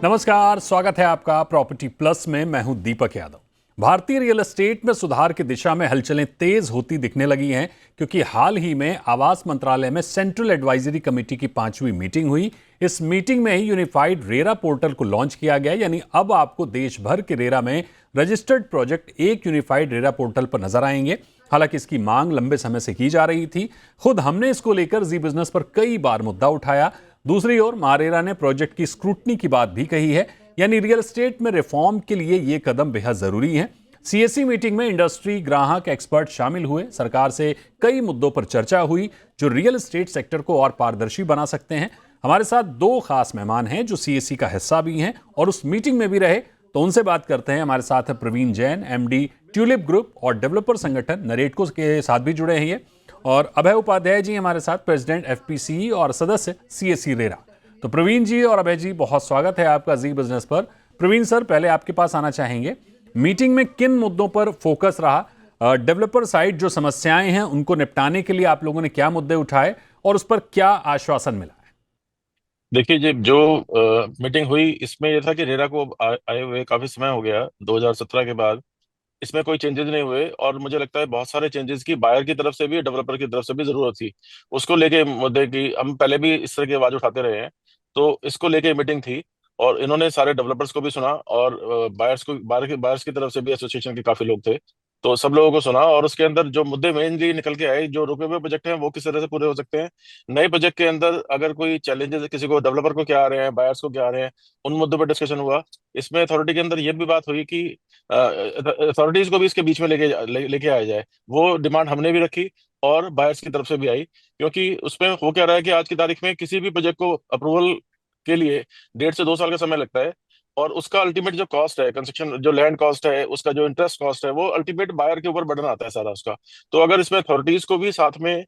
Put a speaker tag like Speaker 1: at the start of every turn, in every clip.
Speaker 1: नमस्कार, स्वागत है आपका प्रॉपर्टी प्लस में। मैं हूं दीपक यादव। भारतीय रियल एस्टेट में सुधार की दिशा में हलचलें तेज होती दिखने लगी हैं, क्योंकि हाल ही में आवास मंत्रालय में सेंट्रल एडवाइजरी कमेटी की 5वीं मीटिंग हुई। इस मीटिंग में ही यूनिफाइड रेरा पोर्टल को लॉन्च किया गया, यानी अब आपको देश भर के रेरा में रजिस्टर्ड प्रोजेक्ट एक यूनिफाइड रेरा पोर्टल पर नजर आएंगे। हालांकि इसकी मांग लंबे समय से की जा रही थी। खुद हमने इसको लेकर जी बिजनेस पर कई बार मुद्दा उठाया। दूसरी ओर महारेरा ने प्रोजेक्ट की स्क्रूटनी की बात भी कही है, यानी रियल एस्टेट में रिफॉर्म के लिए यह कदम बेहद जरूरी है। सीएससी मीटिंग में इंडस्ट्री, ग्राहक, एक्सपर्ट शामिल हुए। सरकार से कई मुद्दों पर चर्चा हुई जो रियल एस्टेट सेक्टर को और पारदर्शी बना सकते हैं। हमारे साथ दो खास मेहमान हैं जो सीएससी का हिस्सा भी हैं और उस मीटिंग में भी रहे, तो उनसे बात करते हैं। हमारे साथ है Praveen Jain, MD Tulip group और डेवलपर संगठन नरेटको के साथ भी जुड़े हैं ये, और अभय उपाध्याय जी हमारे साथ, प्रेसिडेंट एफपीसी और सदस्य सीएससी रेरा। तो प्रवीण जी और अभय जी, बहुत स्वागत है आपका जी बिजनेस पर। प्रवीण सर, पहले आपके पास आना चाहेंगे, मीटिंग में किन मुद्दों पर फोकस रहा? डेवलपर साइड जो समस्याएं हैं उनको निपटाने के लिए आप लोगों ने क्या मुद्दे उठाए और उस पर क्या आश्वासन मिला है?
Speaker 2: देखिए जी, जो मीटिंग हुई इसमें यह था कि रेरा को आए हुए काफी समय हो गया 2017 के बाद। इसमें कोई चेंजेस नहीं हुए और मुझे लगता है बहुत सारे चेंजेस की बायर की तरफ से भी डेवलपर की तरफ से भी जरूरत थी। उसको लेके मुद्दे की हम पहले भी इस तरह की आवाज उठाते रहे हैं, तो इसको लेके मीटिंग थी और इन्होंने सारे डेवलपर्स को भी सुना और बायर्स की तरफ से भी एसोसिएशन के काफी लोग थे, तो सब लोगों को सुना और उसके अंदर जो मुद्दे मेनली निकल के आए, जो रुके हुए प्रोजेक्ट हैं वो किस तरह से पूरे हो सकते हैं, नए प्रोजेक्ट के अंदर अगर कोई चैलेंजेस किसी को, डेवलपर को क्या आ रहे हैं, बायर्स को क्या आ रहे हैं, उन मुद्दों पर डिस्कशन हुआ। इसमें अथॉरिटी के अंदर ये भी बात हुई कि अथॉरिटीज को भी इसके बीच में लेके आया जाए। वो डिमांड हमने भी रखी और बायर्स की तरफ से भी आई, क्योंकि उसमें हो क्या रहा है कि आज की तारीख में किसी भी प्रोजेक्ट को अप्रूवल के लिए 1.5 से 2 साल का समय लगता है और उसका अल्टीमेट जो कॉस्ट है, कंस्ट्रक्शन जो लैंड कॉस्ट है, उसका जो इंटरेस्ट कॉस्ट है, वो अल्टीमेट बायर के ऊपर बर्डन आता है सारा उसका। तो अगर इसमें अथॉरिटीज को भी साथ में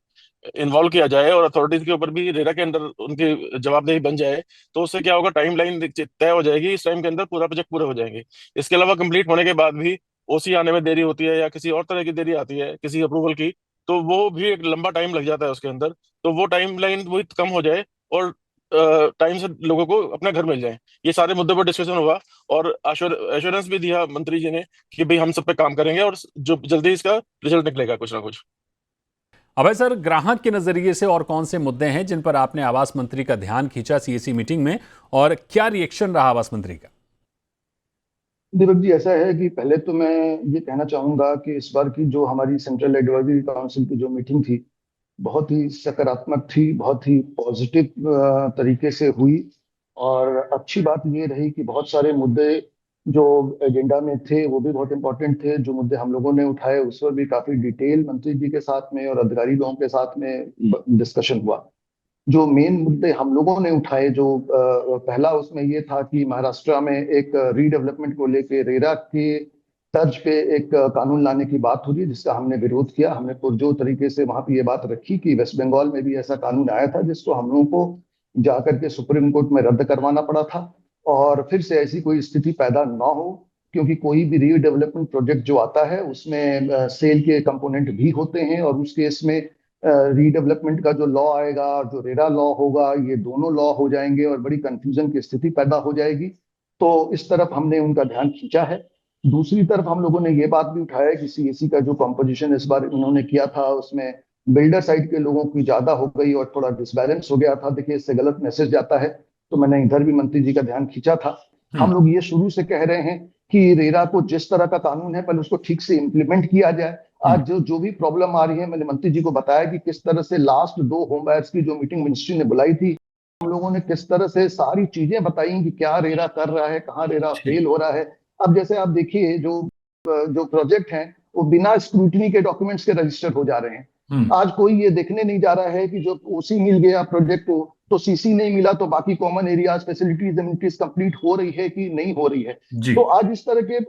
Speaker 2: इन्वॉल्व किया जाए और अथॉरिटीज के ऊपर भी रेरा के अंदर उनकी जवाबदेही बन जाए, तो उससे क्या होगा, टाइम लाइन तय हो जाएगी, इस टाइम के अंदर पूरा प्रोजेक्ट पूरे हो जाएंगे। इसके अलावा कंप्लीट होने के बाद भी ओसी आने में देरी होती है या किसी और तरह की देरी आती है किसी अप्रूवल की, तो वो भी एक लंबा टाइम लग जाता है उसके अंदर। तो वो टाइम लाइन वो कम हो जाए और टाइम से लोगों को अपना घर मिल जाए, ये सारे मुद्दों पर डिस्कशन हुआ और एश्योरेंस भी दिया मंत्री जी ने कि भाई हम सब पे काम करेंगे और जो जल्दी इसका रिजल्ट निकलेगा कुछ ना कुछ।
Speaker 1: अभय सर, ग्राहक के नजरिए से और कौन से मुद्दे हैं जिन पर आपने आवास मंत्री का ध्यान खींचा सीएससी मीटिंग में, और क्या रिएक्शन रहा आवास मंत्री का?
Speaker 3: दीपक जी, ऐसा है कि पहले तो मैं ये कहना चाहूंगा कि इस बार की जो हमारी सेंट्रल एडवाइजरी काउंसिल की जो मीटिंग थी, बहुत ही सकारात्मक थी, बहुत ही पॉजिटिव तरीके से हुई। और अच्छी बात ये रही कि बहुत सारे मुद्दे जो एजेंडा में थे वो भी बहुत इंपॉर्टेंट थे। जो मुद्दे हम लोगों ने उठाए उस पर भी काफी डिटेल मंत्री जी के साथ में और अधिकारी लोगों के साथ में डिस्कशन हुआ। जो मेन मुद्दे हम लोगों ने उठाए, जो पहला उसमें ये था कि महाराष्ट्र में एक रीडेवलपमेंट को लेके रेरा के तर्ज पे एक कानून लाने की बात हो रही, जिसका हमने विरोध किया। हमने पुरजोर तरीके से वहां पे ये बात रखी कि वेस्ट बंगाल में भी ऐसा कानून आया था जिसको हम लोगों को जाकर के सुप्रीम कोर्ट में रद्द करवाना पड़ा था, और फिर से ऐसी कोई स्थिति पैदा ना हो। क्योंकि कोई भी रीडेवलपमेंट प्रोजेक्ट जो आता है उसमें सेल के कंपोनेंट भी होते हैं, और उस केस में रीडेवलपमेंट का जो लॉ आएगा और जो रेरा लॉ होगा, ये दोनों लॉ हो जाएंगे और बड़ी कंफ्यूजन की स्थिति पैदा हो जाएगी। तो इस तरफ हमने उनका ध्यान खींचा है। दूसरी तरफ हम लोगों ने ये बात भी उठाया कि सीएससी का जो कंपोजिशन इस बार इन्होंने किया था उसमें बिल्डर साइड के लोगों की ज्यादा हो गई और थोड़ा डिसबैलेंस हो गया था। देखिए, इससे गलत मैसेज जाता है, तो मैंने इधर भी मंत्री जी का ध्यान खींचा था। हम लोग ये शुरू से कह रहे हैं कि रेरा को जिस तरह का कानून है पहले उसको ठीक से इम्प्लीमेंट किया जाए। आज जो जो भी प्रॉब्लम आ रही है, मैंने मंत्री जी को बताया कि किस तरह से लास्ट 2 होम बायर्स की जो मीटिंग मिनिस्ट्री ने बुलाई थी, हम लोगों ने किस तरह से सारी चीजें बताई कि क्या रेरा कर रहा है, कहाँ रेरा फेल हो रहा है। अब जैसे आप देखिए, जो जो प्रोजेक्ट हैं वो बिना स्क्रूटनी के डॉक्यूमेंट्स के रजिस्टर हो जा रहे हैं। आज कोई ये देखने नहीं जा रहा है कि जो ओसी मिल गया प्रोजेक्ट को तो सीसी नहीं मिला, तो बाकी common areas, facilities, amenities complete हो रही है कि नहीं हो रही है। तो आज इस तरह के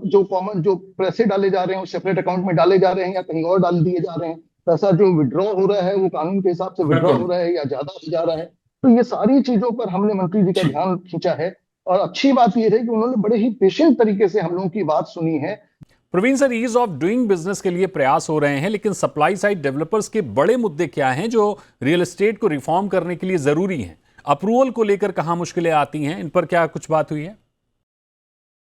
Speaker 3: जो कॉमन जो पैसे डाले जा रहे हैं वो सेपरेट अकाउंट में डाले जा रहे हैं या कहीं और डाल दिए जा रहे हैं। पैसा जो विड्रॉ हो रहा है वो कानून के हिसाब से विड्रॉ हो रहा है या ज्यादा हो जा रहा है। तो ये सारी चीजों पर हमने मंत्री जी का ध्यान खींचा है। और अच्छी बात यह है कि उन्होंने बड़े ही पेशेंट तरीके से हम लोगों की बात सुनी है।
Speaker 1: Praveen sir, ease of doing business के लिए प्रयास हो रहे हैं, लेकिन सप्लाई साइड डेवलपर्स के बड़े मुद्दे क्या हैं जो रियल एस्टेट को रिफॉर्म करने के लिए जरूरी हैं? अप्रूवल को लेकर कहाँ मुश्किलें आती हैं, इन पर क्या कुछ बात हुई है?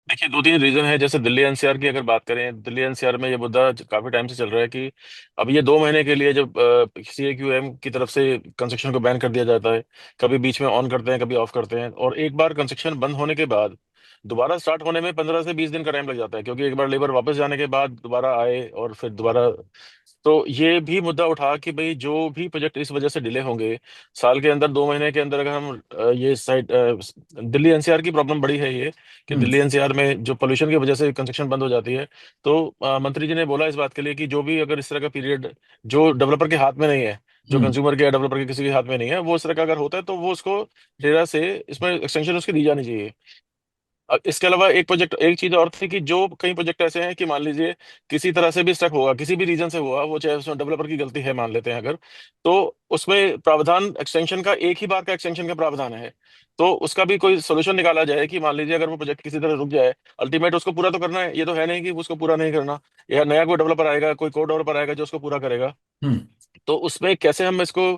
Speaker 2: देखिए, दो तीन रीजन है। जैसे दिल्ली एनसीआर की अगर बात करें, दिल्ली एनसीआर में ये मुद्दा काफी टाइम से चल रहा है कि अब ये 2 महीने के लिए जब सीएक्यूएम की तरफ से कंस्ट्रक्शन को बैन कर दिया जाता है, कभी बीच में ऑन करते हैं, कभी ऑफ करते हैं, और एक बार कंस्ट्रक्शन बंद होने के बाद दोबारा स्टार्ट होने में 15 से 20 दिन का टाइम लग जाता है, क्योंकि एक बार लेबर वापस जाने के बाद दोबारा आए और फिर दोबारा। तो ये भी मुद्दा उठा कि भाई जो भी प्रोजेक्ट इस वजह से डिले होंगे, साल के अंदर 2 महीने के अंदर, अगर हम ये साइड दिल्ली एनसीआर की प्रॉब्लम बड़ी है ये, कि
Speaker 1: हम्म।
Speaker 2: दिल्ली एनसीआर में जो पोल्यूशन की वजह से कंस्ट्रक्शन बंद हो जाती है। तो मंत्री जी ने बोला इस बात के लिए कि जो भी अगर इस तरह का पीरियड जो डेवलपर के हाथ में नहीं है, जो
Speaker 1: हम्म।
Speaker 2: कंज्यूमर के या डेवलपर के किसी के हाथ में नहीं है, वो इस तरह का अगर होता है तो वो उसको रेरा से इसमें एक्सटेंशन उसकी दी जानी चाहिए। इसके अलावा एक चीज और थी कि जो कई प्रोजेक्ट ऐसे हैं कि मान लीजिए किसी तरह से भी स्टक होगा, किसी भी रीजन से हुआ, वो चाहे उसमें डेवलपर की गलती है मान लेते हैं अगर, तो उसमें प्रावधान एक्सटेंशन का, एक ही बार का एक्सटेंशन का प्रावधान है। तो उसका भी कोई सोल्यूशन निकाला जाए कि मान लीजिए अगर वो प्रोजेक्ट किसी तरह रुक जाए, अल्टीमेट उसको पूरा तो करना है, ये तो है नहीं कि उसको पूरा नहीं करना, या नया कोई डेवलपर आएगा, कोई को डेवलपर आएगा जो उसको पूरा करेगा।
Speaker 1: हम्म।
Speaker 2: तो उसमें कैसे हम इसको,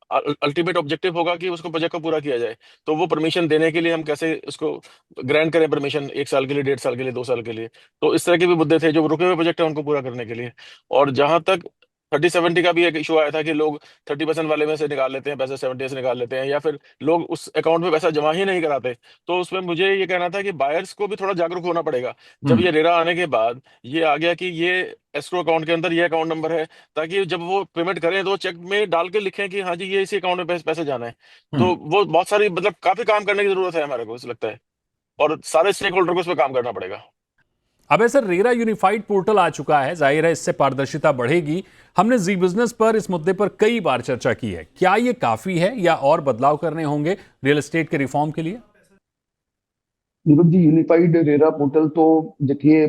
Speaker 2: अल्टीमेट ऑब्जेक्टिव होगा कि उसको प्रोजेक्ट को पूरा किया जाए, तो वो परमिशन देने के लिए हम कैसे उसको ग्रांट करें परमिशन, 1 साल के लिए, 1.5 साल के लिए, 2 साल के लिए। तो इस तरह के भी मुद्दे थे जो रुके हुए प्रोजेक्ट है उनको पूरा करने के लिए। और जहां तक 30-70 का भी एक इशू आया था कि लोग 30% वाले में से निकाल लेते हैं पैसे, 70 से निकाल लेते हैं, या फिर लोग उस अकाउंट में पैसा जमा ही नहीं कराते। तो उसमें मुझे ये कहना था कि बायर्स को भी थोड़ा जागरूक होना पड़ेगा। जब
Speaker 1: हम्म।
Speaker 2: ये रेरा आने के बाद ये आ गया कि ये एस्क्रो अकाउंट के अंदर ये अकाउंट नंबर है, ताकि जब वो पेमेंट करें तो चेक में डाल के लिखें कि हाँ जी ये इसी अकाउंट में पैसे जाना है।
Speaker 1: हम्म।
Speaker 2: तो वो बहुत सारी, मतलब काफी काम करने की जरूरत है हमारे को, ऐसा लगता है, और सारे स्टेक होल्डर को उस पर काम करना पड़ेगा।
Speaker 1: अब ऐसा रेरा यूनिफाइड पोर्टल आ चुका है, जाहिर है इससे पारदर्शिता बढ़ेगी। हमने जी बिजनेस पर इस मुद्दे पर कई बार चर्चा की है। क्या ये काफी है या और बदलाव करने होंगे रियल एस्टेट के रिफॉर्म के लिए?
Speaker 3: Deepak ji, unified RERA portal तो देखिए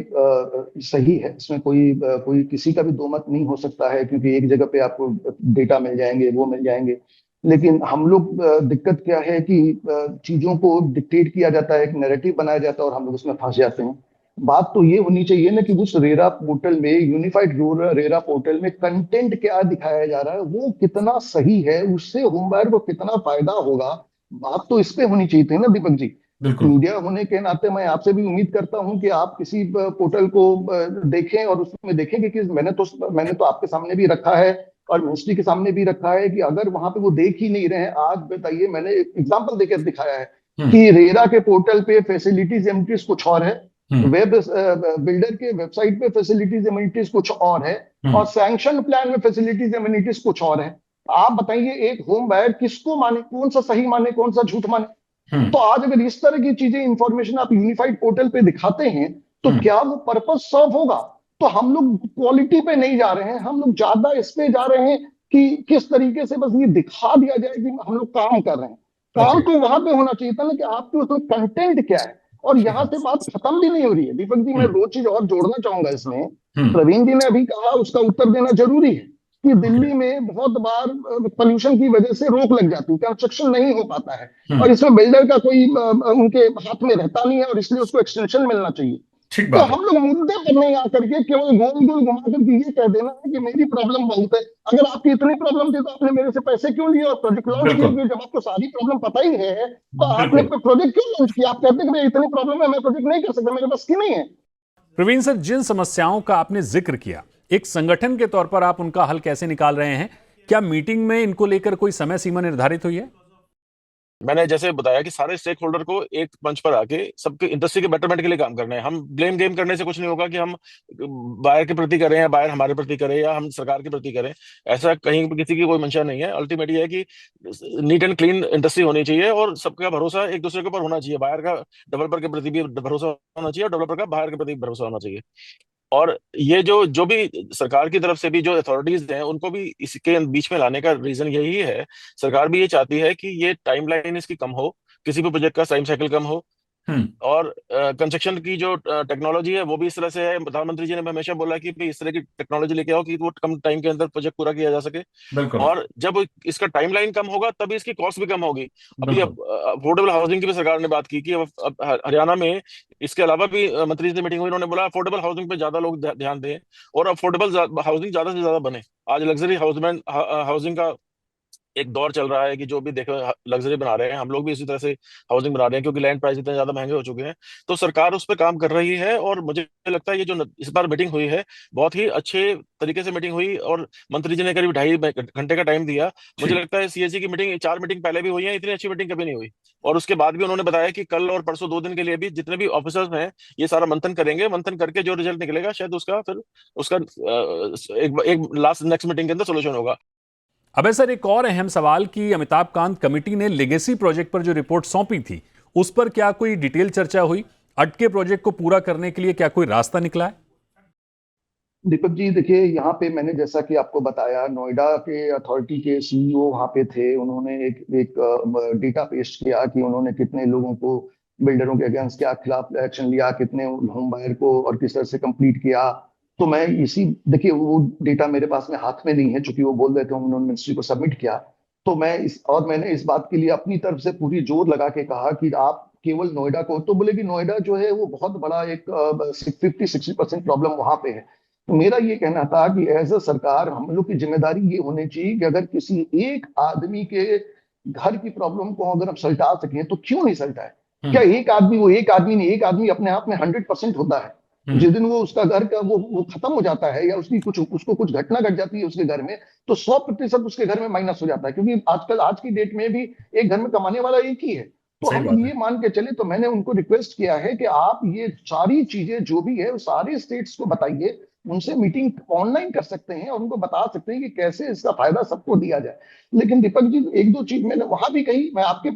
Speaker 3: सही है, इसमें कोई किसी का भी दो मत नहीं हो सकता है, क्योंकि एक जगह पे आपको डेटा मिल जाएंगे, वो मिल जाएंगे। लेकिन हम लोग दिक्कत क्या है कि चीजों को डिक्टेट किया जाता है, एक नैरेटिव बनाया जाता है और हम लोग उसमें फंस जाते हैं। बात तो ये होनी चाहिए ना कि उस रेरा पोर्टल में, यूनिफाइड रेरा पोर्टल में कंटेंट क्या दिखाया जा रहा है, वो कितना सही है, उससे होमबायर को कितना फायदा होगा। बात तो इस पे होनी चाहिए थी ना दीपक जी।
Speaker 1: बिल्कुल।
Speaker 3: मीडिया होने के नाते मैं आपसे भी उम्मीद करता हूं कि आप किसी पोर्टल को देखें और उसमें देखें कि मैंने तो आपके सामने भी रखा है और मिनिस्ट्री के सामने भी रखा है कि अगर वहां पे वो देख ही नहीं रहे हैं, आज बताइए, मैंने एग्जांपल देकर दिखाया है
Speaker 1: हम्म।
Speaker 3: कि रेरा के पोर्टल पे फैसिलिटीज एमिनिटीज कुछ और है,
Speaker 1: हम्म।
Speaker 3: वेब बिल्डर के वेबसाइट पे फैसिलिटीज एमिनिटीज कुछ और है, और
Speaker 1: हम्म।
Speaker 3: सैंक्शन प्लान में फैसिलिटीज एमिनिटीज कुछ और है। आप बताइए एक होम बायर किसको माने, कौन सा सही माने, कौन सा झूठ माने?
Speaker 1: हम्म।
Speaker 3: तो आज अगर इस तरह की चीजें, इंफॉर्मेशन आप यूनिफाइड पोर्टल पे दिखाते हैं, तो
Speaker 1: हम्म।
Speaker 3: क्या वो पर्पस सर्व होगा? तो हम लोग क्वालिटी पे नहीं जा रहे हैं, हम लोग ज्यादा इस पे जा रहे हैं कि किस तरीके से बस ये दिखा दिया जाए कि हम लोग काम कर रहे हैं। काम
Speaker 1: ओके।
Speaker 3: तो वहां पे होना चाहिए था ना कि आपके उसमें कंटेंट क्या है। और
Speaker 1: ठीक
Speaker 3: यहाँ
Speaker 1: है।
Speaker 3: से बात खत्म भी नहीं हो रही है दीपक जी। मैं
Speaker 1: हम्म।
Speaker 3: दो चीज और जोड़ना चाहूंगा इसमें।
Speaker 1: हम्म।
Speaker 3: प्रवीण जी ने अभी कहा, उसका उत्तर देना जरूरी है कि
Speaker 1: ओके।
Speaker 3: दिल्ली में बहुत बार पोल्यूशन की वजह से रोक लग जाती है, कंस्ट्रक्शन नहीं हो पाता है, और
Speaker 1: हम्म।
Speaker 3: इसमें बिल्डर का कोई उनके हाथ में रहता नहीं है, और इसलिए उसको एक्सटेंशन मिलना चाहिए।
Speaker 1: ठीक
Speaker 3: तो
Speaker 1: बात है।
Speaker 3: हम लोग मुद्दे पर नहीं आकर के केवल गोल गोल घुमा करके ये कह देना है कि मेरी प्रॉब्लम बहुत है। अगर आपकी इतनी प्रॉब्लम थी तो आपने मेरे से पैसे क्यों लिए और प्रोजेक्ट लॉन्च किया?
Speaker 1: बिल्कुल।
Speaker 3: क्योंकि जब आपको सारी प्रॉब्लम पता ही है तो आपने
Speaker 1: बिल्कुल।
Speaker 3: प्रोजेक्ट क्यों लॉन्च किया? आप कहते हैं कि भाई इतनी प्रॉब्लम है, मैं प्रोजेक्ट नहीं कर सकता, मेरे बस की नहीं है।
Speaker 1: प्रवीण सर, जिन समस्याओं का आपने जिक्र किया, एक संगठन के तौर पर आप उनका हल कैसे निकाल रहे हैं? क्या मीटिंग में इनको लेकर कोई समय सीमा निर्धारित हुई है?
Speaker 2: मैंने जैसे बताया कि सारे स्टेक होल्डर को एक मंच पर आके सबके इंडस्ट्री के बेटरमेंट के लिए काम करना है। हम ब्लेम गेम करने से कुछ नहीं होगा कि हम बायर के प्रति करें या बायर हमारे प्रति करे या हम सरकार के प्रति करें, ऐसा कहीं भी किसी की कोई मंशा नहीं है। अल्टीमेट ये है कि नीट एंड क्लीन इंडस्ट्री होनी चाहिए और सबका भरोसा एक दूसरे के ऊपर होना चाहिए। बायर का डेवलपर के प्रति भी भरोसा होना चाहिए और डेवलपर का बायर के प्रति भी भरोसा होना चाहिए। और ये जो जो भी सरकार की तरफ से भी जो अथॉरिटीज हैं उनको भी इसके बीच में लाने का रीजन यही है। सरकार भी ये चाहती है कि ये टाइमलाइन इसकी कम हो, किसी भी प्रोजेक्ट का टाइम साइकिल कम हो,
Speaker 1: हम्म।
Speaker 2: और कंस्ट्रक्शन की जो टेक्नोलॉजी है वो भी इस तरह से है। प्रधानमंत्री जी ने हमेशा बोला कि भाई इस तरह की टेक्नोलॉजी लेके आओ कि वो कम टाइम के अंदर प्रोजेक्ट पूरा किया जा सके।
Speaker 1: बिल्कुल।
Speaker 2: और जब इसका टाइमलाइन कम होगा तभी इसकी कॉस्ट भी कम होगी। अभी
Speaker 1: बिल्कुल।
Speaker 2: अफोर्डेबल हाउसिंग की भी सरकार ने बात की कि अब हरियाणा में इसके अलावा भी मंत्री जी से मीटिंग हुई, उन्होंने बोला अफोर्डेबल हाउसिंग पे ज्यादा लोग ध्यान दें और अफोर्डेबल हाउसिंग ज्यादा से ज्यादा बने। आज लग्जरी हाउसिंग का एक दौर चल रहा है कि जो भी देखो लग्जरी बना रहे हैं, हम लोग भी इसी तरह से हाउसिंग बना रहे हैं, क्योंकि लैंड प्राइस इतने ज्यादा महंगे हो चुके हैं। तो सरकार उस पर काम कर रही है, और मुझे लगता है ये जो इस बार मीटिंग हुई है, बहुत ही अच्छे तरीके से मीटिंग हुई, और मंत्री जी ने करीब 2.5 घंटे का टाइम दिया। मुझे
Speaker 3: जी।
Speaker 2: लगता है सीएससी की मीटिंग, 4 मीटिंग पहले भी हुई है, इतनी अच्छी मीटिंग कभी नहीं हुई। और उसके बाद भी उन्होंने बताया कि कल और परसों 2 दिन के लिए भी जितने भी ऑफिसर्स हैं, ये सारा मंथन करेंगे। मंथन करके जो रिजल्ट निकलेगा, शायद उसका फिर उसका एक लास्ट नेक्स्ट मीटिंग के अंदर सोल्यूशन होगा।
Speaker 1: अब सर, एक और अहम सवाल कि अमिताभ कांत कमेटी ने लेगेसी प्रोजेक्ट पर जो रिपोर्ट सौंपी थी, उस पर क्या कोई डिटेल चर्चा हुई? अटके प्रोजेक्ट को पूरा करने के लिए क्या कोई रास्ता निकला है?
Speaker 3: दीपक जी देखिए, यहाँ पे मैंने जैसा कि आपको बताया, नोएडा के अथॉरिटी के सीईओ वहाँ पे थे। उन्होंने एक एक डेटा पेश किया कि उन्होंने कितने लोगों को, बिल्डरों के अगेंस्ट क्या खिलाफ एक्शन लिया, कितने होम बायर को और किस तरह से कंप्लीट किया। तो मैं इसी, देखिए वो डेटा मेरे पास में हाथ में नहीं है, चूंकि वो बोल रहे थे, उन्होंने मिनिस्ट्री को सबमिट किया। तो मैंने इस बात के लिए अपनी तरफ से पूरी जोर लगा के कहा कि आप केवल नोएडा को, तो बोले कि नोएडा जो है वो बहुत बड़ा एक 50-60% प्रॉब्लम वहां पे है। तो मेरा ये कहना था कि एज अ सरकार हम लोग की जिम्मेदारी ये होनी चाहिए कि अगर किसी एक आदमी के घर की प्रॉब्लम को अगर हम सल्टा सकें तो क्यों नहीं सल्टाए। क्या एक आदमी, वो एक आदमी नहीं, एक आदमी अपने आप में 100% होता है। जिस दिन वो उसका घर का वो खत्म हो जाता है, या उसकी कुछ उसको कुछ घटना घट जाती है उसके घर में, तो 100% उसके घर में माइनस हो जाता है, क्योंकि आजकल आज की डेट में भी एक घर में कमाने वाला एक ही है। तो
Speaker 1: सही
Speaker 3: हम
Speaker 1: बात है।
Speaker 3: ये मान के चले, तो मैंने उनको रिक्वेस्ट किया है कि आप ये सारी चीजें जो भी है वो सारे स्टेट्स को बताइए, उनसे मीटिंग ऑनलाइन कर सकते हैं और उनको बता सकते हैं कि कैसे इसका फायदा सबको दिया जाए। लेकिन दीपक जी, एक दो चीज मैंने वहां भी कही, मैं आपके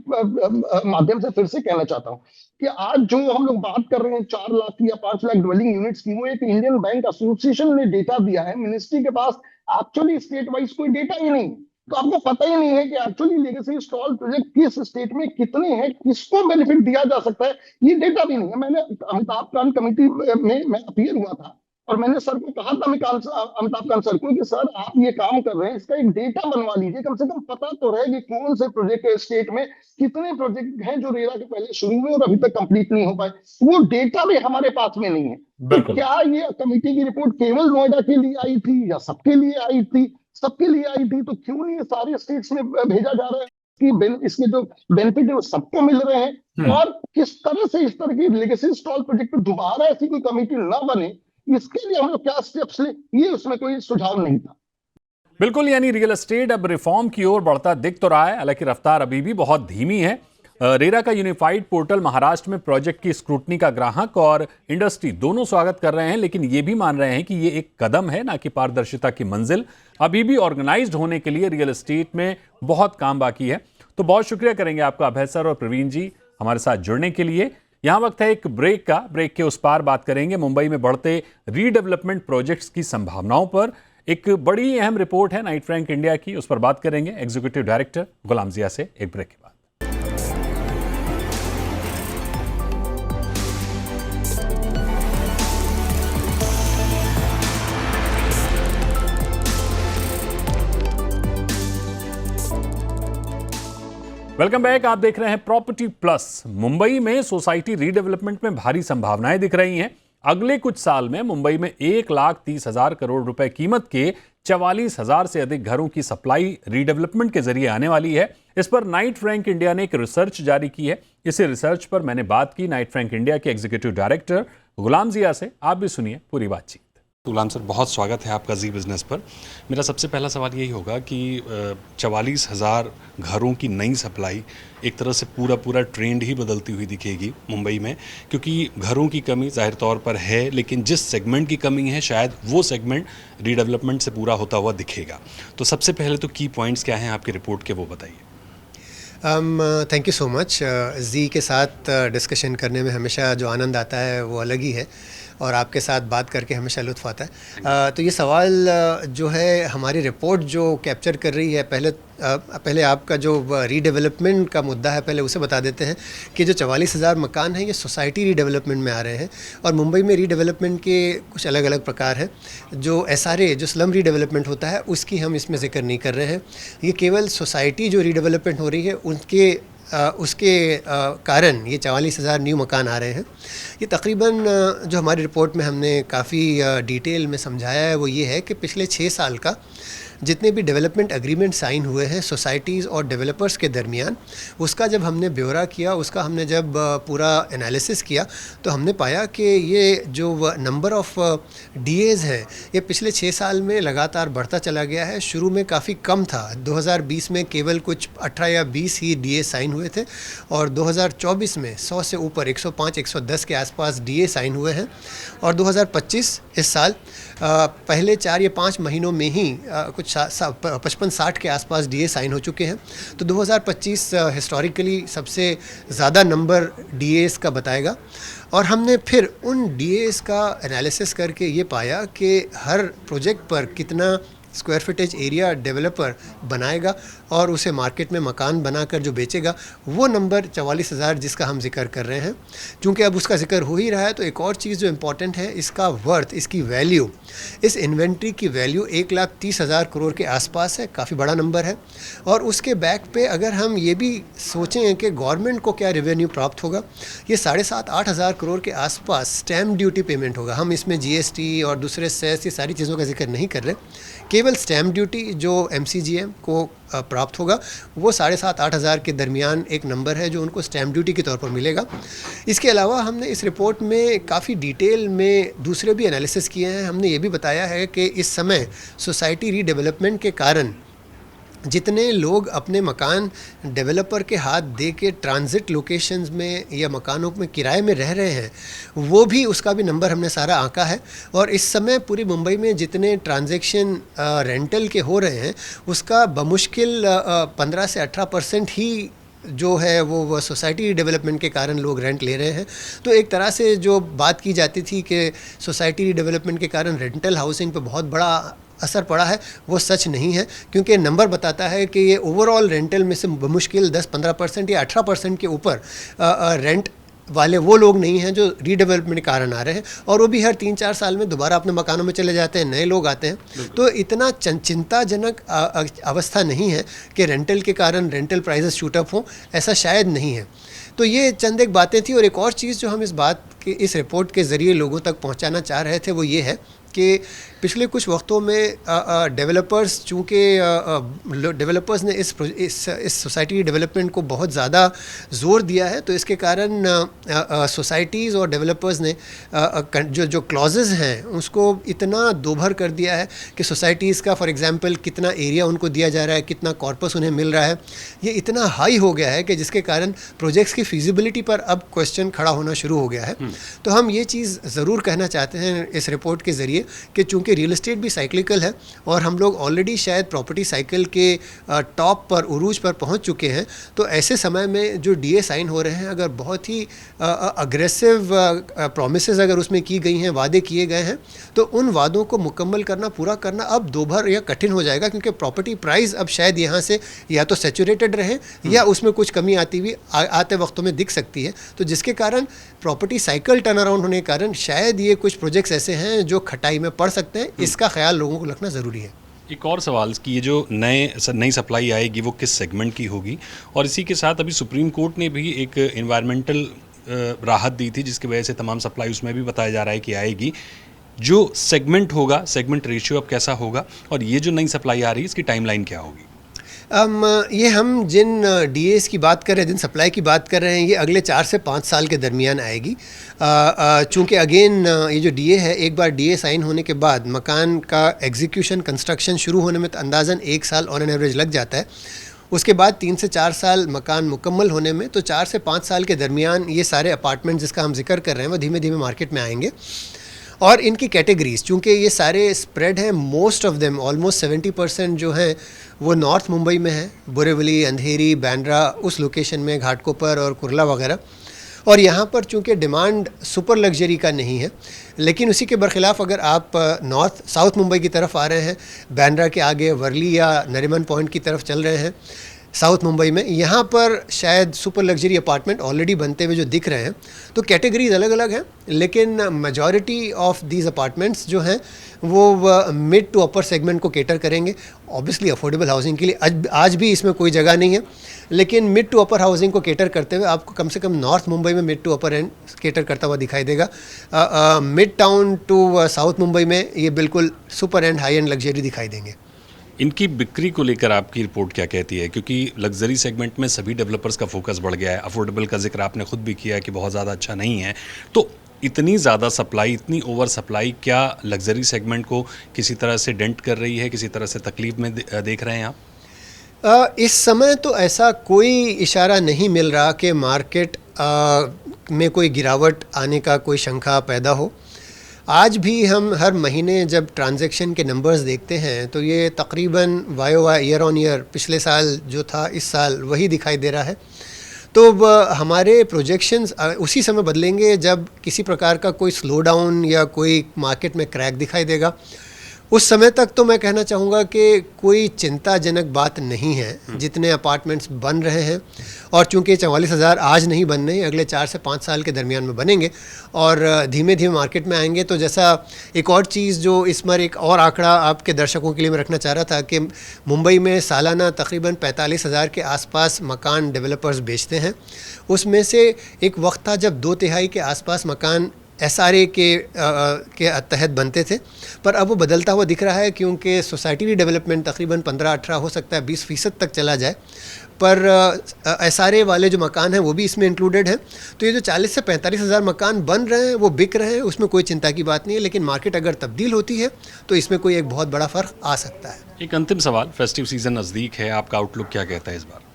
Speaker 3: माध्यम से फिर से कहना चाहता हूँ कि आज जो हम लोग बात कर रहे हैं 4 लाख या 5 लाख ड्वेलिंग यूनिट्स की, वो एक इंडियन बैंक एसोसिएशन ने डेटा दिया है। मिनिस्ट्री के पास एक्चुअली स्टेट वाइज कोई डेटा ही नहीं, तो आपको पता ही नहीं है कि एक्चुअली लेगेसी स्टॉल प्रोजेक्ट किस स्टेट में कितने हैं, किसको बेनिफिट दिया जा सकता है, ये डेटा भी नहीं है। मैंने अमिताभ कांत कमेटी में मैं अपीयर हुआ था, और मैंने सर को कहा था, अमिताभ कांत सर को, कि सर आप ये काम कर रहे हैं, इसका एक डेटा बनवा लीजिए, कम से कम पता तो रहे कि कौन से प्रोजेक्ट स्टेट में कितने प्रोजेक्ट हैं जो रेरा के पहले शुरू हुए और अभी तक कंप्लीट नहीं हो पाए। वो डेटा भी हमारे पास में नहीं है। तो
Speaker 1: बिल्कुल।
Speaker 3: क्या ये कमेटी की रिपोर्ट केवल नोएडा के लिए आई थी या सबके लिए आई थी? सबके लिए आई थी, तो क्यों नहीं ये सारे स्टेट्स में भेजा जा रहा है कि इसके जो बेनिफिट है वो सबको मिल रहे हैं? और किस तरह से इस तरह की लेगेसी स्टॉल प्रोजेक्ट पे दोबारा ऐसी कोई कमेटी ना बने, इसके लिए हम लोग क्या स्टेप्स लें, ये उसमें कोई सुझाव नहीं था।
Speaker 1: बिल्कुल, यानी रियल एस्टेट अब रिफॉर्म की ओर बढ़ता दिख तो रहा है, हालांकि रफ्तार अभी भी बहुत धीमी है। रेरा का यूनिफाइड पोर्टल महाराष्ट्र में प्रोजेक्ट की स्क्रूटनी का ग्राहक और इंडस्ट्री दोनों स्वागत कर रहे हैं, लेकिन ये भी मान रहे हैं कि ये एक कदम है, ना कि पारदर्शिता की मंजिल। अभी भी ऑर्गेनाइज्ड होने के लिए रियल एस्टेट में बहुत काम बाकी है। तो बहुत शुक्रिया करेंगे आपका अभय सर और प्रवीण जी हमारे साथ जुड़ने के लिए। यहां वक्त है एक ब्रेक का। ब्रेक के उस पार बात करेंगे मुंबई में बढ़ते रीडेवलपमेंट प्रोजेक्ट्स की संभावनाओं पर। एक बड़ी अहम रिपोर्ट है नाइट फ्रैंक इंडिया की, उस पर बात करेंगे एग्जीक्यूटिव डायरेक्टर गुलाम जिया से एक ब्रेक के बाद। Welcome back. आप देख रहे हैं प्रॉपर्टी प्लस। मुंबई में सोसाइटी रीडेवलपमेंट में भारी संभावनाएं दिख रही हैं। अगले कुछ साल में मुंबई में 1,30,000 करोड़ रुपए कीमत के 44,000 से अधिक घरों की सप्लाई रीडेवलपमेंट के जरिए आने वाली है। इस पर नाइट फ्रैंक इंडिया ने एक रिसर्च जारी की है। इसी रिसर्च पर मैंने बात की नाइट फ्रैंक इंडिया के एग्जीक्यूटिव डायरेक्टर गुलाम जिया से। आप भी सुनिए पूरी बातचीत। गुलाम सर, बहुत स्वागत है आपका जी बिजनेस पर। मेरा सबसे पहला सवाल यही होगा कि 44,000 घरों की नई सप्लाई एक तरह से पूरा ट्रेंड ही बदलती हुई दिखेगी मुंबई में, क्योंकि घरों की कमी जाहिर तौर पर है, लेकिन जिस सेगमेंट की कमी है शायद वो सेगमेंट रीडेवलपमेंट से पूरा होता हुआ दिखेगा। तो सबसे पहले तो की पॉइंट्स क्या हैं आपकी रिपोर्ट के, वो बताइए।
Speaker 4: Thank you so much. जी के साथ डिस्कशन करने में हमेशा जो आनंद आता है वो अलग ही है, और आपके साथ बात करके हमेशा लुत्फ़ आता है। तो ये सवाल जो है हमारी रिपोर्ट जो कैप्चर कर रही है, पहले आपका जो रीडेवलपमेंट का मुद्दा है पहले उसे बता देते हैं कि जो 44,000 मकान हैं ये सोसाइटी रीडेवलपमेंट में आ रहे हैं। और मुंबई में रीडेवलपमेंट के कुछ अलग अलग प्रकार हैं। जो SRA जो स्लम रीडेवलपमेंट होता है उसकी हम इसमें जिक्र नहीं कर रहे हैं। ये केवल सोसाइटी जो रीडेवलपमेंट हो रही है उसके कारण ये 44,000 न्यू मकान आ रहे हैं। ये तकरीबन जो हमारी रिपोर्ट में हमने काफ़ी डिटेल में समझाया है वो ये है कि पिछले 6 साल का जितने भी डेवलपमेंट एग्रीमेंट साइन हुए हैं सोसाइटीज़ और डेवलपर्स के दरमियान, उसका जब हमने ब्यौरा किया, उसका हमने जब पूरा एनालिसिस किया, तो हमने पाया कि ये जो नंबर ऑफ़ डीएज़ हैं ये पिछले 6 साल में लगातार बढ़ता चला गया है। शुरू में काफ़ी कम था, 2020 में केवल कुछ 18 या 20 ही डीए साइन हुए थे और 2024 में 100 से ऊपर 105-110 के आसपास डीए साइन हुए हैं और 2025 इस साल पहले 4 या 5 महीनों में ही कुछ 55-60 के आसपास डीए साइन हो चुके हैं। तो 2025 हिस्टोरिकली सबसे ज़्यादा नंबर डीएस का बताएगा और हमने फिर उन डीएस का एनालिसिस करके ये पाया कि हर प्रोजेक्ट पर कितना स्क्वायर फीटेज एरिया डेवलपर बनाएगा और उसे मार्केट में मकान बनाकर जो बेचेगा, वो नंबर 44,000 जिसका हम जिक्र कर रहे हैं। चूँकि अब उसका जिक्र हो ही रहा है तो एक और चीज़ जो इम्पॉर्टेंट है, इसका वर्थ, इसकी वैल्यू, इस इन्वेंट्री की वैल्यू 1,30,000 करोड़ के आसपास है, काफ़ी बड़ा नंबर है। और उसके बैक पे अगर हम ये भी सोचें कि गवर्नमेंट को क्या रेवेन्यू प्राप्त होगा, ये 7,500-8 हज़ार करोड़ के आसपास स्टैम्प ड्यूटी पेमेंट होगा। हम इसमें जीएसटी और दूसरे सेस, ये सारी चीज़ों का जिक्र नहीं कर रहे, केवल स्टैम्प ड्यूटी जो एमसीजीएम को प्राप्त होगा वो 7,500-8 हज़ार के दरमियान एक नंबर है जो उनको स्टैम्प ड्यूटी के तौर पर मिलेगा। इसके अलावा हमने इस रिपोर्ट में काफ़ी डिटेल में दूसरे भी एनालिसिस किए हैं। हमने ये भी बताया है कि इस समय सोसाइटी रीडेवलपमेंट के कारण जितने लोग अपने मकान डेवलपर के हाथ दे के ट्रांजिट लोकेशंस में या मकानों में किराए में रह रहे हैं, वो भी, उसका भी नंबर हमने सारा आंका है। और इस समय पूरी मुंबई में जितने ट्रांजैक्शन रेंटल के हो रहे हैं उसका बमुश्किल 15 से 18% ही जो है वो सोसाइटी डेवलपमेंट के कारण लोग रेंट ले रहे हैं। तो एक तरह से जो बात की जाती थी कि सोसाइटी डेवलपमेंट के कारण रेंटल हाउसिंग पे बहुत बड़ा असर पड़ा है, वो सच नहीं है, क्योंकि नंबर बताता है कि ये ओवरऑल रेंटल में से मुश्किल 10-15% या 18% के ऊपर रेंट वाले वो लोग नहीं हैं जो रीडेवलपमेंट के कारण आ रहे हैं, और वो भी हर 3-4 साल में दोबारा अपने मकानों में चले जाते हैं, नए लोग आते हैं। तो इतना चिंताजनक अवस्था नहीं है कि रेंटल के कारण रेंटल प्राइसेस शूट अप हों, ऐसा शायद नहीं है। तो ये चंद एक बातें थी। और एक और चीज़ जो हम इस रिपोर्ट के ज़रिए लोगों तक पहुंचाना चाह रहे थे वो ये है कि पिछले कुछ वक्तों में डेवलपर्स, चूँकि डेवलपर्स ने इस सोसाइटी डेवलपमेंट को बहुत ज़्यादा ज़ोर दिया है, तो इसके कारण सोसाइटीज़ और डेवलपर्स ने जो क्लॉजेज़ हैं उसको इतना दोभर कर दिया है कि सोसाइटीज़ का फॉर एग्जांपल कितना एरिया उनको दिया जा रहा है, कितना कॉर्पस उन्हें मिल रहा है, ये इतना हाई हो गया है कि जिसके कारण प्रोजेक्ट्स की फिजिबिलिटी पर अब क्वेश्चन खड़ा होना शुरू हो गया है। तो हम ये चीज़ ज़रूर कहना चाहते हैं इस रिपोर्ट के ज़रिए कि चूँकि रियल एस्टेट भी साइक्लिकल है और हम लोग ऑलरेडी शायद प्रॉपर्टी साइकिल के टॉप पर, उरूज पर पहुंच चुके हैं, तो ऐसे समय में जो डीए साइन हो रहे हैं, अगर बहुत ही अग्रेसिव प्रॉमिसेस अगर उसमें की गई हैं, वादे किए गए हैं, तो उन वादों को मुकम्मल करना, पूरा करना अब दोभर या कठिन हो जाएगा, क्योंकि प्रॉपर्टी प्राइस अब शायद यहाँ से या तो सैचुरेटेड रहे या उसमें कुछ कमी आती हुई आते वक्तों में दिख सकती है। तो जिसके कारण प्रॉपर्टी साइकिल टर्न अराउंड होने के कारण शायद ये कुछ प्रोजेक्ट्स ऐसे हैं जो खटाई में पड़ सकते हैं। इसका ख्याल लोगों को रखना ज़रूरी है।
Speaker 1: एक और सवाल कि ये जो नई सप्लाई आएगी वो किस सेगमेंट की होगी, और इसी के साथ अभी सुप्रीम कोर्ट ने भी एक एनवायरमेंटल राहत दी थी जिसकी वजह से तमाम सप्लाई उसमें भी बताया जा रहा है कि आएगी। जो सेगमेंट होगा, सेगमेंट रेशियो अब कैसा होगा, और ये जो नई सप्लाई आ रही है इसकी टाइमलाइन क्या होगी?
Speaker 4: ये हम जिन डीएस की बात कर रहे हैं, जिन सप्लाई की बात कर रहे हैं, ये अगले 4 से 5 साल के दरमियान आएगी। चूँकि अगेन ये जो डीए है, एक बार डीए साइन होने के बाद मकान का एग्जीक्यूशन, कंस्ट्रक्शन शुरू होने में तो अंदाज़न 1 साल ऑन एन एवरेज लग जाता है। उसके बाद 3 से 4 साल मकान मुकम्मल होने में, तो 4 से 5 साल के दरमियान ये सारे अपार्टमेंट जिसका हम जिक्र कर रहे हैं वो धीमे धीमे मार्केट में आएंगे। और इनकी कैटेगरीज, चूँकि ये सारे स्प्रेड हैं, मोस्ट ऑफ देम ऑलमोस्ट 70% जो हैं वो नॉर्थ मुंबई में है, बोरीवली, अंधेरी, बांद्रा, उस लोकेशन में, घाटकोपर और कुर्ला वगैरह। और यहाँ पर चूँकि डिमांड सुपर लग्जरी का नहीं है, लेकिन उसी के बरखिलाफ़ अगर आप साउथ मुंबई की तरफ आ रहे हैं, बांद्रा के आगे वर्ली या नरीमन पॉइंट की तरफ चल रहे हैं साउथ मुंबई में, यहाँ पर शायद सुपर लग्जरी अपार्टमेंट ऑलरेडी बनते हुए जो दिख रहे हैं। तो कैटेगरीज अलग अलग हैं, लेकिन मेजॉरिटी ऑफ दीज अपार्टमेंट्स जो हैं वो मिड टू अपर सेगमेंट को केटर करेंगे। ऑब्वियसली अफोर्डेबल हाउसिंग के लिए आज भी इसमें कोई जगह नहीं है, लेकिन मिड टू अपर हाउसिंग को केटर करते हुए आपको कम से कम नॉर्थ मुंबई में mid to upper end cater करता हुआ दिखाई देगा। Mid town to south Mumbai में ये बिल्कुल super end high end luxury दिखाई देंगे।
Speaker 1: इनकी बिक्री को लेकर आपकी रिपोर्ट क्या कहती है? क्योंकि लग्जरी सेगमेंट में सभी डेवलपर्स का फोकस बढ़ गया है, अफोर्डेबल का जिक्र आपने खुद भी किया कि बहुत ज़्यादा अच्छा नहीं है, तो इतनी ज़्यादा सप्लाई, इतनी ओवर सप्लाई क्या लग्जरी सेगमेंट को किसी तरह से डेंट कर रही है, किसी तरह से तकलीफ में देख रहे हैं आप?
Speaker 4: इस समय तो ऐसा कोई इशारा नहीं मिल रहा कि मार्केट में कोई गिरावट आने का कोई शंका पैदा हो। आज भी हम हर महीने जब ट्रांजैक्शन के नंबर्स देखते हैं तो ये तकरीबन वाई ईयर ऑन ईयर पिछले साल जो था इस साल वही दिखाई दे रहा है। तो हमारे प्रोजेक्शंस उसी समय बदलेंगे जब किसी प्रकार का कोई स्लो डाउन या कोई मार्केट में क्रैक दिखाई देगा। उस समय तक तो मैं कहना चाहूँगा कि कोई चिंताजनक बात नहीं है। जितने अपार्टमेंट्स बन रहे हैं और चूंकि 44,000 आज नहीं बन रहे, अगले 4 से 5 साल के दरमियान में बनेंगे और धीमे धीमे मार्केट में आएंगे। तो जैसा एक और चीज़ जो इस पर एक और आंकड़ा आपके दर्शकों के लिए मैं रखना चाह रहा था कि मुंबई में सालाना तकरीबन 45,000 के आसपास मकान डेवलपर्स बेचते हैं। उसमें से एक वक्त था जब 2/3 के आसपास मकान SRA के तहत बनते थे, पर अब वो बदलता हुआ दिख रहा है क्योंकि सोसाइटी डेवलपमेंट तकरीबन 15-18 हो सकता है 20% तक चला जाए, पर SRA वाले जो मकान हैं वो भी इसमें इंक्लूडेड हैं। तो ये जो 40 से 45,000 मकान बन रहे हैं वो बिक रहे हैं, उसमें कोई चिंता की बात नहीं है। लेकिन मार्केट अगर तब्दील होती है तो इसमें कोई एक बहुत बड़ा फ़र्क आ सकता है।
Speaker 1: एक अंतिम सवाल, फेस्टिव सीजन नज़दीक है, आपका आउटलुक क्या कहता है इस बार?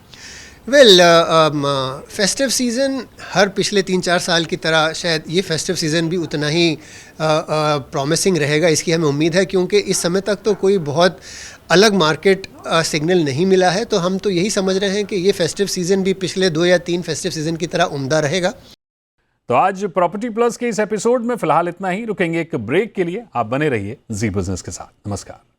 Speaker 4: फेस्टिव सीज़न हर पिछले 3-4 साल की तरह शायद ये फेस्टिव सीज़न भी उतना ही प्रॉमिसिंग रहेगा, इसकी हमें उम्मीद है। क्योंकि इस समय तक तो कोई बहुत अलग मार्केट सिग्नल नहीं मिला है, तो हम तो यही समझ रहे हैं कि ये फेस्टिव सीज़न भी पिछले 2 या 3 फेस्टिव सीज़न की तरह उम्दा रहेगा।
Speaker 1: तो आज प्रॉपर्टी प्लस के इस एपिसोड में फिलहाल इतना ही। रुकेंगे एक ब्रेक के लिए, आप बने रहिए जी बिजनेस के साथ। नमस्कार।